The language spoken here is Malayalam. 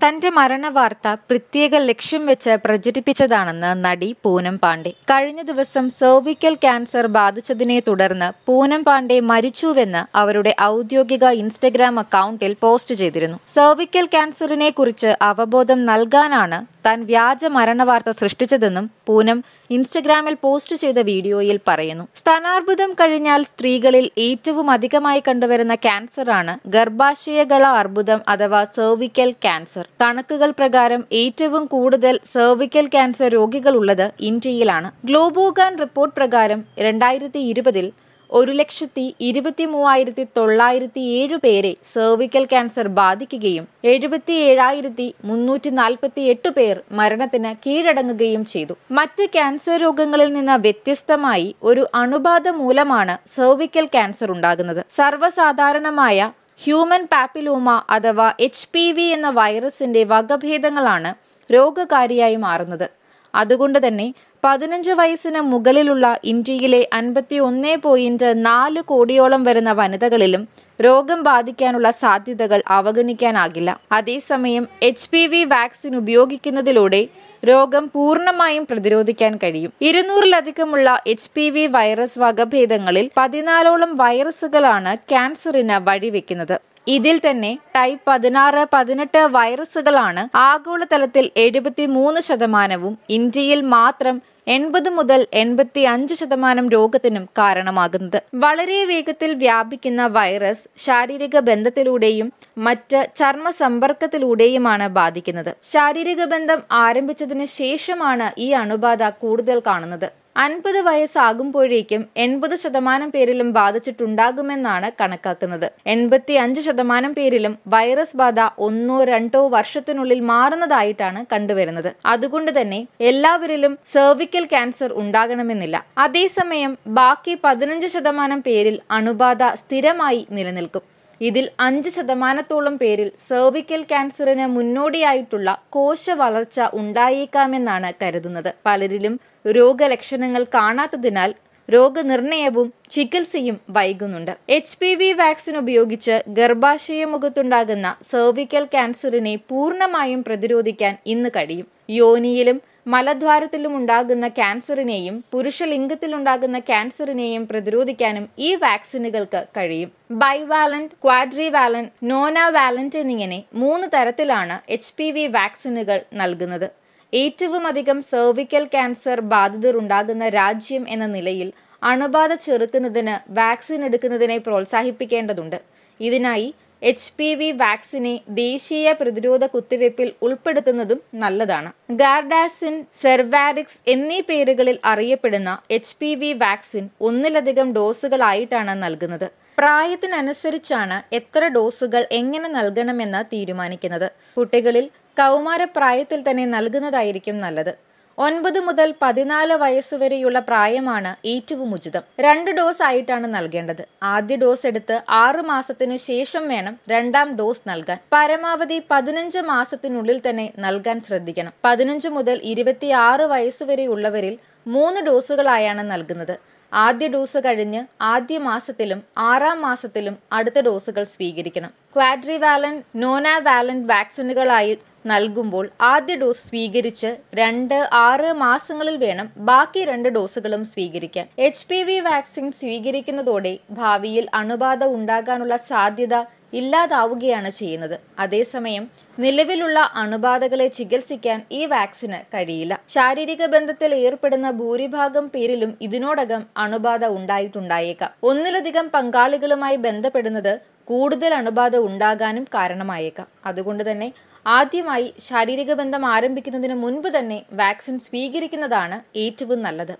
തന്റെ മരണവാർത്ത പ്രത്യേക ലക്ഷ്യം വെച്ച് പ്രചരിപ്പിച്ചതാണെന്ന് നടി പൂനം പാണ്ഡെ. കഴിഞ്ഞ ദിവസം സെർവിക്കൽ ക്യാൻസർ ബാധിച്ചതിനെ തുടർന്ന് പൂനം പാണ്ഡെ മരിച്ചുവെന്ന് അവരുടെ ഔദ്യോഗിക ഇൻസ്റ്റഗ്രാം അക്കൗണ്ടിൽ പോസ്റ്റ് ചെയ്തിരുന്നു. സെർവിക്കൽ ക്യാൻസറിനെ കുറിച്ച് അവബോധം നൽകാനാണ് താൻ വ്യാജ മരണവാർത്ത സൃഷ്ടിച്ചതെന്നും പൂനം ഇൻസ്റ്റഗ്രാമിൽ പോസ്റ്റ് ചെയ്ത വീഡിയോയിൽ പറയുന്നു. സ്തനാർബുദം കഴിഞ്ഞാൽ സ്ത്രീകളിൽ ഏറ്റവും അധികമായി കണ്ടുവരുന്ന ക്യാൻസറാണ് ഗർഭാശയഗള അർബുദം അഥവാ സെർവിക്കൽ ക്യാൻസർ. കണക്കുകൾ പ്രകാരം ഏറ്റവും കൂടുതൽ സെർവിക്കൽ ക്യാൻസർ രോഗികളുള്ളത് ഇന്ത്യയിലാണ്. ഗ്ലോബോഗാൻ റിപ്പോർട്ട് പ്രകാരം 2020 1,23,907 പേരെ സെർവിക്കൽ ക്യാൻസർ ബാധിക്കുകയും 77,348 പേർ മരണത്തിന് കീഴടങ്ങുകയും ചെയ്തു. മറ്റ് ക്യാൻസർ രോഗങ്ങളിൽ നിന്ന് വ്യത്യസ്തമായി ഒരു അണുബാധ മൂലമാണ് സെർവിക്കൽ ക്യാൻസർ ഉണ്ടാകുന്നത്. സർവ്വസാധാരണമായ ഹ്യൂമൻ പാപ്പിലോമ അഥവാ HPV എന്ന വൈറസിന്റെ വകഭേദങ്ങളാണ് രോഗകാരിയായി മാറുന്നത്. അതുകൊണ്ട് തന്നെ 15 വയസ്സിന് മുകളിലുള്ള ഇന്ത്യയിലെ 51.4 കോടിയോളം വരുന്ന വനിതകളിലും രോഗം ബാധിക്കാനുള്ള സാധ്യതകൾ അവഗണിക്കാനാകില്ല. അതേസമയം HPV വാക്സിൻ ഉപയോഗിക്കുന്നതിലൂടെ രോഗം പൂർണ്ണമായും പ്രതിരോധിക്കാൻ കഴിയും. 200-ലധികമുള്ള HPV വൈറസ് വകഭേദങ്ങളിൽ 14ഓളം വൈറസുകളാണ് ക്യാൻസറിന് വഴിവെക്കുന്നത്. ഇതിൽ തന്നെ ടൈപ്പ് 16, 18 വൈറസുകളാണ് ആഗോളതലത്തിൽ 73%, ഇന്ത്യയിൽ മാത്രം 80 മുതൽ 85% രോഗത്തിനും കാരണമാകുന്നത്. വളരെ വേഗത്തിൽ വ്യാപിക്കുന്ന വൈറസ് ശാരീരിക ബന്ധത്തിലൂടെയും മറ്റ് ചർമ്മ സമ്പർക്കത്തിലൂടെയുമാണ് ബാധിക്കുന്നത്. ശാരീരിക ബന്ധം ആരംഭിച്ചതിന് ശേഷമാണ് ഈ അണുബാധ കൂടുതൽ കാണുന്നത്. 50 വയസ്സാകുമ്പോഴേക്കും 80% പേരിലും ബാധിച്ചിട്ടുണ്ടാകുമെന്നാണ് കണക്കാക്കുന്നത്. 85% പേരിലും വൈറസ് ബാധ 1-2 വർഷത്തിനുള്ളിൽ മാറുന്നതായിട്ടാണ് കണ്ടുവരുന്നത്. അതുകൊണ്ട് തന്നെ എല്ലാവരിലും സെർവിക്കൽ ക്യാൻസർ ഉണ്ടാകണമെന്നില്ല. അതേസമയം ബാക്കി 15% പേരിൽ അണുബാധ സ്ഥിരമായി നിലനിൽക്കും. ഇതിൽ 5%-ഓളം പേരിൽ സെർവിക്കൽ ക്യാൻസറിന് മുന്നോടിയായിട്ടുള്ള കോശ വളർച്ച ഉണ്ടായേക്കാമെന്നാണ് കരുതുന്നത്. പലരിലും രോഗലക്ഷണങ്ങൾ കാണാത്തതിനാൽ രോഗനിർണയവും ചികിത്സയും വൈകുന്നുണ്ട്. HPV വാക്സിൻ ഉപയോഗിച്ച് ഗർഭാശയമുഖത്തുണ്ടാകുന്ന സെർവിക്കൽ ക്യാൻസറിനെ പൂർണ്ണമായും പ്രതിരോധിക്കാൻ ഇന്ന് കഴിയും. യോനിയിലും മലദ്വാരത്തിലും ഉണ്ടാകുന്ന ക്യാൻസറിനെയും പുരുഷലിംഗത്തിലുണ്ടാകുന്ന ക്യാൻസറിനെയും പ്രതിരോധിക്കാനും ഈ വാക്സിനുകൾക്ക് കഴിയും. ബൈവാലന്റ്, ക്വാഡ്രിവാലന്റ്, നോനാവാലന്റ് എന്നിങ്ങനെ 3 തരത്തിലാണ് HPV വാക്സിനുകൾ നൽകുന്നത്. ഏറ്റവും അധികം സെർവിക്കൽ ക്യാൻസർ ബാധിതർ ഉണ്ടാകുന്ന രാജ്യം എന്ന നിലയിൽ അണുബാധ ചെറുക്കുന്നതിന് വാക്സിൻ എടുക്കുന്നതിനെ പ്രോത്സാഹിപ്പിക്കേണ്ടതുണ്ട്. ഇതിനായി HPV വാക്സിനെ ദേശീയ പ്രതിരോധ കുത്തിവയ്പിൽ ഉൾപ്പെടുത്തുന്നതും നല്ലതാണ്. ഗാർഡാസിൻ, സെർവാരിക്സ് എന്നീ പേരുകളിൽ അറിയപ്പെടുന്ന HPV വാക്സിൻ 1-ലധികം ഡോസുകളായിട്ടാണ് നൽകുന്നത്. പ്രായത്തിനനുസരിച്ചാണ് എത്ര ഡോസുകൾ എങ്ങനെ നൽകണമെന്ന് തീരുമാനിക്കുന്നത്. കുട്ടികളിൽ കൗമാരപ്രായത്തിൽ തന്നെ നൽകുന്നതായിരിക്കും നല്ലത്. 9 മുതൽ 14 വയസ്സുവരെയുള്ള പ്രായമാണ് ഏറ്റവും ഉചിതം. 2 ഡോസ് ആയിട്ടാണ് നൽകേണ്ടത്. ആദ്യ ഡോസ് എടുത്ത് 6 മാസത്തിന് ശേഷം വേണം 2ാം ഡോസ് നൽകാൻ. പരമാവധി 15 മാസത്തിനുള്ളിൽ തന്നെ നൽകാൻ ശ്രദ്ധിക്കണം. 15 മുതൽ 26 വയസ്സുവരെയുള്ളവരിൽ 3 ഡോസുകളായാണ് നൽകുന്നത്. ആദ്യ ഡോസ് കഴിഞ്ഞ് ആദ്യ മാസത്തിലും 6ാം മാസത്തിലും അടുത്ത ഡോസുകൾ സ്വീകരിക്കണം. ക്വാഡ്രിവാലന്റ്, നോനാവാലന്റ് വാക്സിനുകളായി നൽകുമ്പോൾ ആദ്യ ഡോസ് സ്വീകരിച്ച് 2-6 മാസങ്ങളിൽ വേണം ബാക്കി 2 ഡോസുകളും സ്വീകരിക്കാൻ. HPV വാക്സിൻ സ്വീകരിക്കുന്നതോടെ ഭാവിയിൽ അണുബാധ ഉണ്ടാകാനുള്ള സാധ്യത ഇല്ലാതാവുകയാണ് ചെയ്യുന്നത്. അതേസമയം നിലവിലുള്ള അണുബാധകളെ ചികിത്സിക്കാൻ ഈ വാക്സിന് കഴിയില്ല. ശാരീരിക ബന്ധത്തിൽ ഏർപ്പെടുന്ന ഭൂരിഭാഗം പേരിലും ഇതിനോടകം അണുബാധ ഉണ്ടായിട്ടുണ്ടായേക്കാം. 1-ലധികം പങ്കാളികളുമായി ബന്ധപ്പെടുന്നത് കൂടുതൽ അണുബാധ ഉണ്ടാകാനും കാരണമായേക്കാം. അതുകൊണ്ട് തന്നെ ആദ്യമായി ശാരീരിക ബന്ധം ആരംഭിക്കുന്നതിന് മുൻപ് തന്നെ വാക്സിൻ സ്വീകരിക്കുന്നതാണ് ഏറ്റവും നല്ലത്.